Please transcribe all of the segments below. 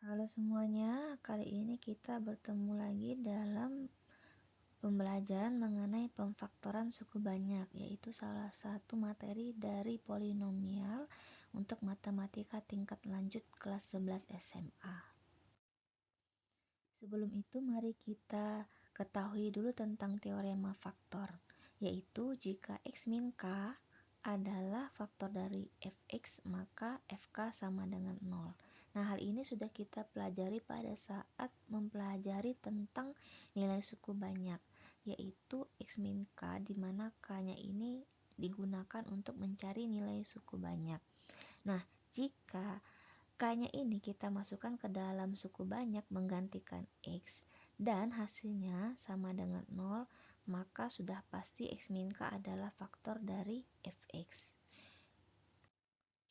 Halo semuanya, kali ini kita bertemu lagi dalam pembelajaran mengenai pemfaktoran suku banyak, yaitu salah satu materi dari polinomial untuk matematika tingkat lanjut kelas 11 SMA. Sebelum itu mari kita ketahui dulu tentang teorema faktor, yaitu jika x min k adalah faktor dari fx, maka fk sama dengan 0. Nah, hal ini sudah kita pelajari pada saat mempelajari tentang nilai suku banyak, yaitu x min k, di mana k-nya ini digunakan untuk mencari nilai suku banyak. Nah, jika k-nya ini kita masukkan ke dalam suku banyak menggantikan x dan hasilnya sama dengan 0, maka sudah pasti x min k adalah faktor dari fx.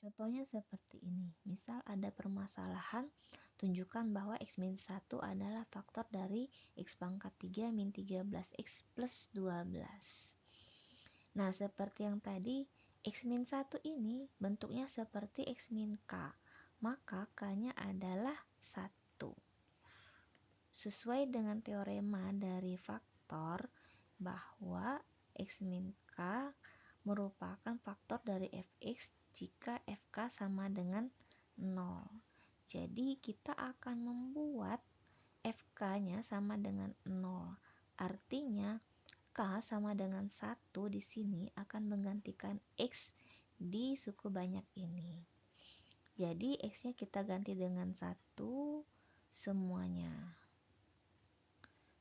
Contohnya seperti ini. Misal ada permasalahan, tunjukkan bahwa x min 1 adalah faktor dari x pangkat 3 min 13x plus 12. Nah, seperti yang tadi, x min 1 ini bentuknya seperti x min k, maka k-nya adalah 1. Sesuai dengan teorema dari faktor bahwa x min k merupakan faktor dari fx jika fk sama dengan 0. Jadi kita akan membuat fk-nya sama dengan 0. Artinya k sama dengan 1 di sini akan menggantikan x di suku banyak ini. Jadi x-nya kita ganti dengan 1 semuanya.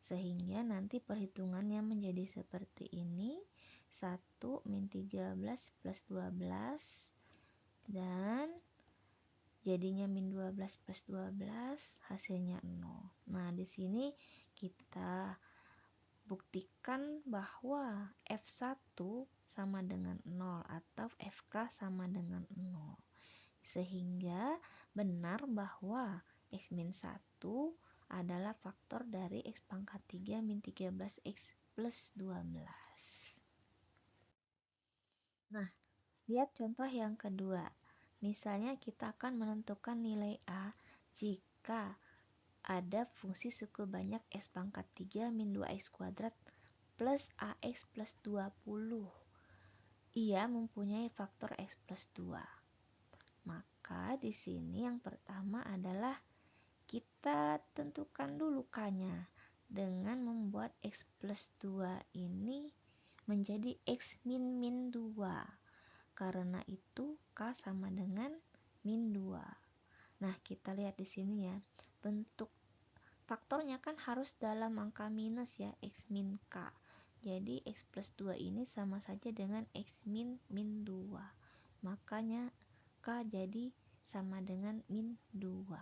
Sehingga nanti perhitungannya menjadi seperti ini. 1 min 13 plus 12 dan jadinya min 12 plus 12 hasilnya 0. Nah, di sini kita buktikan bahwa f1 sama dengan 0 atau fk sama dengan 0. Sehingga benar bahwa x min 1 adalah faktor dari x pangkat 3 min 13x plus 12. Nah, lihat contoh yang kedua. Misalnya kita akan menentukan nilai A jika ada fungsi suku banyak x pangkat 3 min 2x kuadrat plus ax plus 20. Ia mempunyai faktor x plus 2. Maka di sini yang pertama adalah kita tentukan dulu k-nya dengan membuat x plus 2 ini menjadi x min min 2. Karena itu k sama dengan min 2. Nah, kita lihat di sini ya. Bentuk faktornya kan harus dalam angka minus ya, x min k. Jadi x plus 2 ini sama saja dengan x min min 2. Makanya k jadi sama dengan min 2.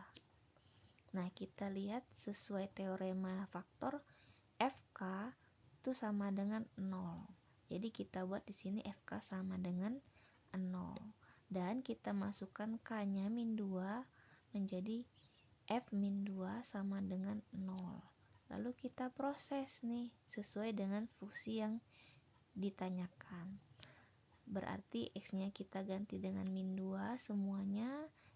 Nah, kita lihat sesuai teorema faktor, fk itu sama dengan 0. Jadi kita buat di sini fk sama dengan 0. Dan kita masukkan k-nya min 2 menjadi f min 2 sama dengan 0. Lalu kita proses nih sesuai dengan fungsi yang ditanyakan. Berarti x-nya kita ganti dengan min 2 semuanya.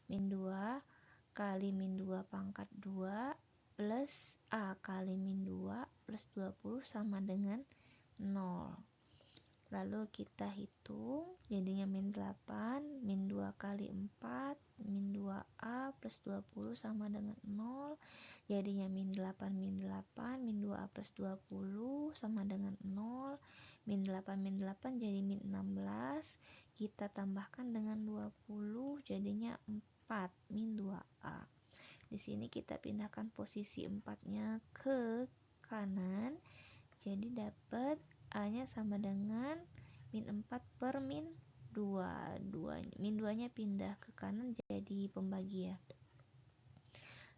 Min 2 kali min 2 pangkat 2 plus a kali min 2 plus 20 sama dengan 0. Lalu kita hitung, jadinya min 8, min 2 kali 4, min 2a plus 20 sama dengan 0. Jadinya min 8, min 8, min 2a plus 20 sama dengan 0. Min 8, min 8 jadi min 16. Kita tambahkan dengan 20, jadinya 4, min 2a. Di sini kita pindahkan posisi 4-nya ke kanan. Jadi dapat A-nya sama dengan min 4 per min 2. Min 2-nya pindah ke kanan jadi pembagi ya.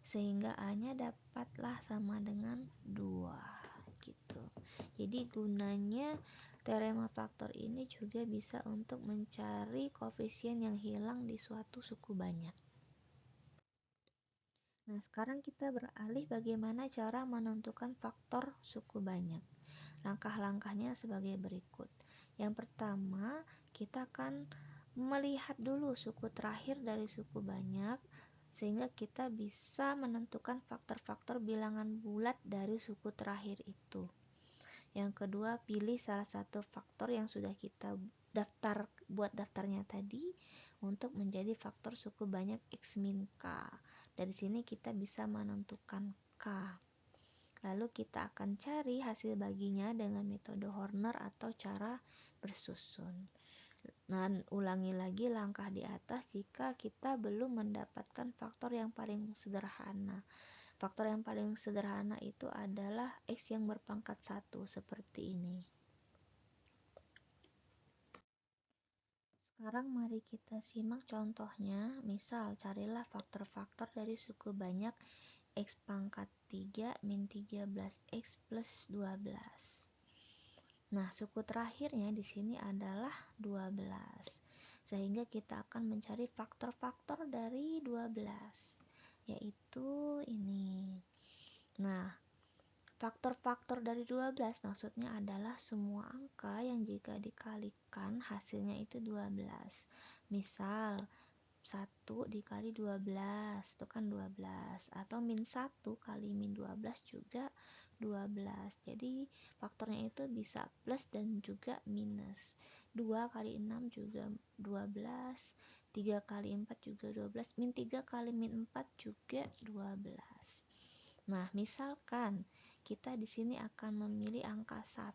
Sehingga A-nya dapatlah sama dengan 2 gitu. Jadi gunanya teorema faktor ini juga bisa untuk mencari koefisien yang hilang di suatu suku banyak. Nah, sekarang kita beralih bagaimana cara menentukan faktor suku banyak. Langkah-langkahnya sebagai berikut. Yang pertama, kita akan melihat dulu suku terakhir dari suku banyak sehingga kita bisa menentukan faktor-faktor bilangan bulat dari suku terakhir itu. Yang kedua, pilih salah satu faktor yang sudah kita buat daftarnya tadi untuk menjadi faktor suku banyak X min K. Dari sini kita bisa menentukan K. Lalu kita akan cari hasil baginya dengan metode Horner atau cara bersusun. Dan ulangi lagi langkah di atas jika kita belum mendapatkan faktor yang paling sederhana. Faktor yang paling sederhana itu adalah X yang berpangkat 1, seperti ini. Sekarang mari kita simak contohnya. Misal, carilah faktor-faktor dari suku banyak X pangkat 3 min 13X plus 12. Nah, suku terakhirnya di sini adalah 12. Sehingga kita akan mencari faktor-faktor dari 12, yaitu ini. Nah, faktor-faktor dari 12 maksudnya adalah semua angka yang jika dikalikan hasilnya itu 12. Misal, 1 dikali 12 itu kan 12, atau min 1 kali min 12 juga 12. Jadi faktornya itu bisa plus dan juga minus. 2 kali 6 juga 12, 3 kali 4 juga 12, min 3 kali min 4 juga 12. Nah, misalkan kita di sini akan memilih angka 1.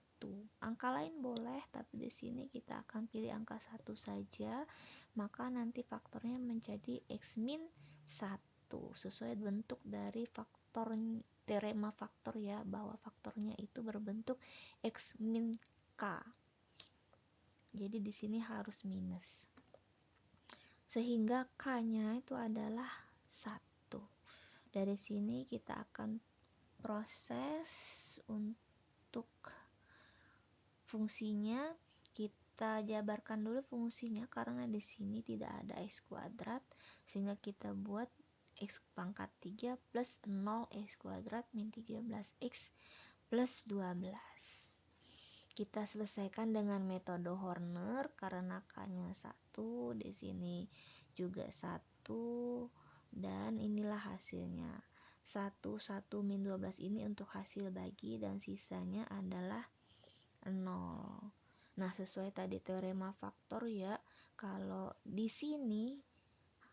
Angka lain boleh, tapi di sini kita akan pilih angka 1 saja. Maka nanti faktornya menjadi X min 1 sesuai bentuk dari faktor teorema faktor ya, bahwa faktornya itu berbentuk X min K. Jadi di sini harus minus. Sehingga K-nya itu adalah 1. Dari sini kita akan proses untuk fungsinya. Kita jabarkan dulu fungsinya karena di sini tidak ada X kuadrat, sehingga kita buat X pangkat 3 plus 0 X kuadrat min 13X plus 12. Kita selesaikan dengan metode Horner karena K-nya 1, di sini juga 1, dan inilah hasilnya. 1 min 12 ini untuk hasil bagi dan sisanya adalah 0. Nah, sesuai tadi teorema faktor ya, kalau di sini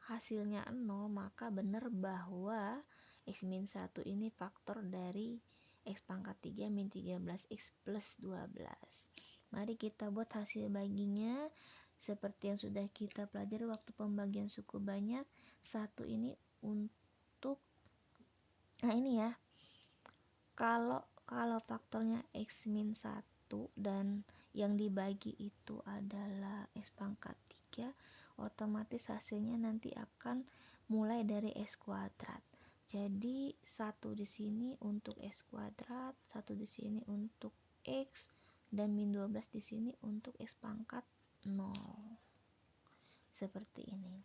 hasilnya 0, maka benar bahwa X min 1 ini faktor dari X pangkat 3 min 13X plus 12. Mari kita buat hasil baginya seperti yang sudah kita pelajari waktu pembagian suku banyak. 1 ini untuk, nah ini ya, kalau faktornya X min 1 dan yang dibagi itu adalah X pangkat 3, otomatis hasilnya nanti akan mulai dari X kuadrat. Jadi 1 di sini untuk X kuadrat, 1 di sini untuk X, dan min 12 di sini untuk X pangkat 0. Seperti ini.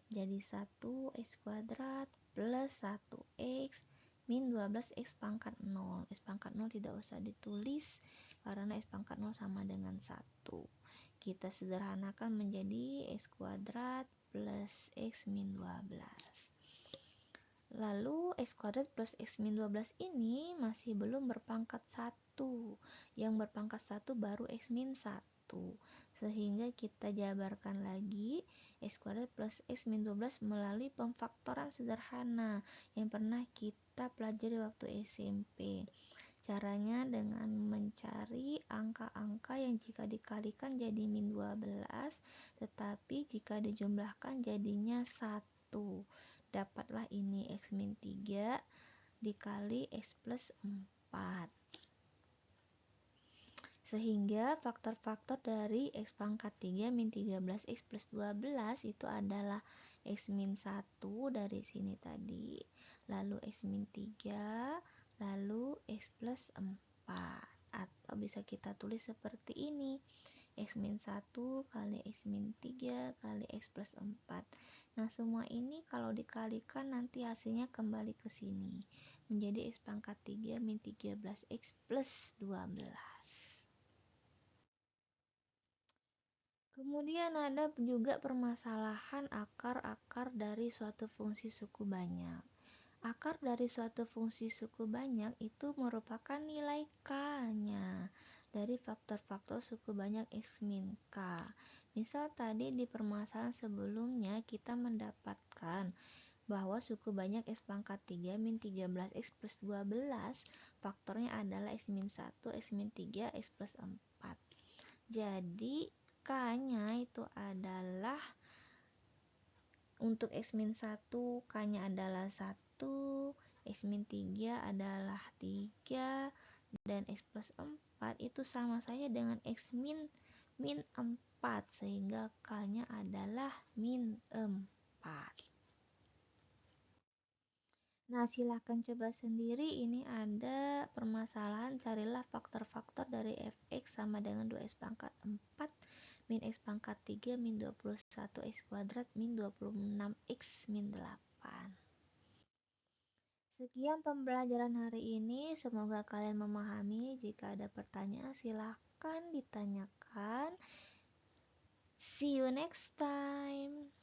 Jadi 1 X kuadrat plus 1X min 12X pangkat 0. X pangkat 0 tidak usah ditulis karena X pangkat 0 sama dengan 1. Kita sederhanakan menjadi X kuadrat plus X min 12. Lalu X kuadrat plus X min 12 ini masih belum berpangkat 1. Yang berpangkat 1 baru X min 1. Sehingga kita jabarkan lagi X kuadrat plus X min 12 melalui pemfaktoran sederhana yang pernah kita pelajari waktu SMP. Caranya dengan mencari angka-angka yang jika dikalikan jadi min 12, tetapi jika dijumlahkan jadinya 1. Dapatlah ini X min 3 dikali X plus 4. Sehingga faktor-faktor dari X pangkat 3 min 13X plus 12 itu adalah X min 1 dari sini tadi, lalu X min 3, lalu X plus 4. Atau bisa kita tulis seperti ini, X min 1 kali X min 3 kali X plus 4. Nah, semua ini kalau dikalikan nanti hasilnya kembali ke sini, menjadi X pangkat 3 min 13X plus 12. Kemudian ada juga permasalahan akar-akar dari suatu fungsi suku banyak. Akar dari suatu fungsi suku banyak itu merupakan nilai K-nya dari faktor-faktor suku banyak X min K. Misal tadi di permasalahan sebelumnya kita mendapatkan bahwa suku banyak X pangkat 3 min 13X plus 12 faktornya adalah X min 1, X min 3, X plus 4. Jadi K-nya itu adalah untuk X min 1 K-nya adalah 1, X min 3 adalah 3, dan X plus 4 itu sama saja dengan X min 4, sehingga K-nya adalah min 4. Nah, silahkan coba sendiri. Ini ada permasalahan, carilah faktor-faktor dari fx sama dengan 2x pangkat 4 min x pangkat 3 min 21x kuadrat min 26x min 8. Sekian pembelajaran hari ini, semoga kalian memahami. Jika ada pertanyaan silahkan ditanyakan. See you next time.